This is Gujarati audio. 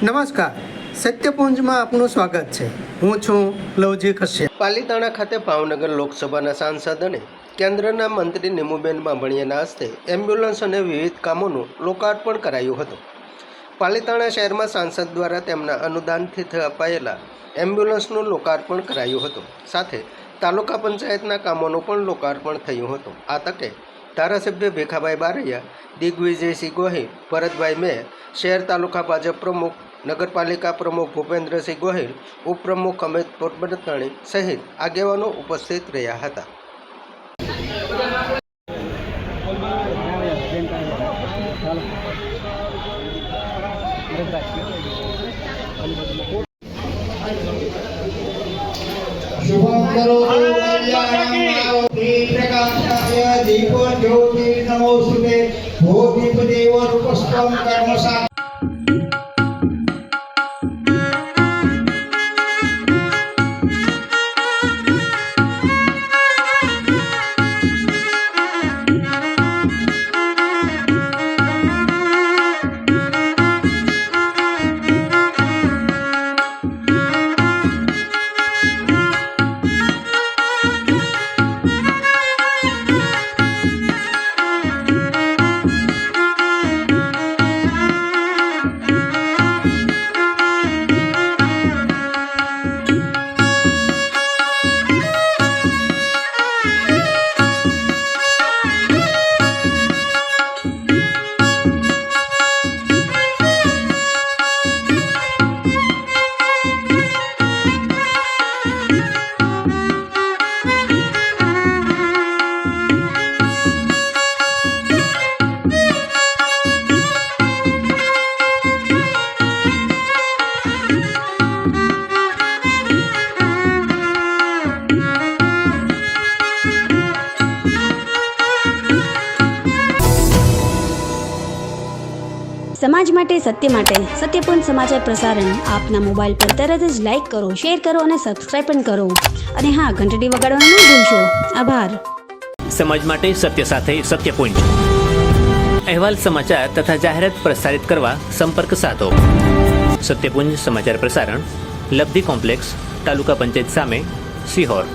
નમસ્કાર, સત્યપુંજમાં આપનું સ્વાગત છે. હું છું લવજી કશ્યપ. પાલીતાણા ખાતે ભાવનગર લોકસભાના સાંસદ અને કેન્દ્રના મંત્રી નીમુબેન બાંભણિયાના હસ્તે એમ્બ્યુલન્સ અને વિવિધ કામોનું લોકાર્પણ કરાયું હતું. પાલીતાણા શહેરમાં સાંસદ દ્વારા તેમના અનુદાનથી અપાયેલા એમ્બ્યુલન્સનું લોકાર્પણ કરાયું હતું. સાથે તાલુકા પંચાયતના કામોનું પણ લોકાર્પણ થયું હતું. આ તકે ધારાસભ્ય ભીખાભાઈ બારૈયા, દિગ્વિજયસિંહ ગોહિલ, ભરતભાઈ મેર, શહેર તાલુકા ભાજપ પ્રમુખ, નગરપાલિકા પ્રમુખ ભૂપેન્દ્રસિંહ ગોહિલ, ઉપપ્રમુખ અમિત પોરબંદરણી સહિત આગેવાનો ઉપસ્થિત રહ્યા હતા. शुभम करोतु कल्याणं प्रकाशाय दीपो ज्योतिर्नमोस्तुते भो दीपदेव रूपस्त्वं कर्मसा સમાજ માટે સત્ય માટે સત્યપૂર્ણ સમાચાર પ્રસારણ આપના મોબાઈલ પર તરત જ લાઈક કરો, શેર કરો અને સબસ્ક્રાઇબ પણ કરો. અને હા, ઘંટડી વગાડવાનું ન ભૂલશો. આભાર. સમાજ માટે સત્ય સાથે સત્યપૂર્ણ અહેવાલ, સમાચાર તથા જાહેરાત પ્રસારિત કરવા સંપર્ક સાધો. સત્યપુંજ સમાચાર પ્રસારણ, લબ્ધિ કોમ્પ્લેક્સ, તાલુકા પંચાયત સામે, સિહોર.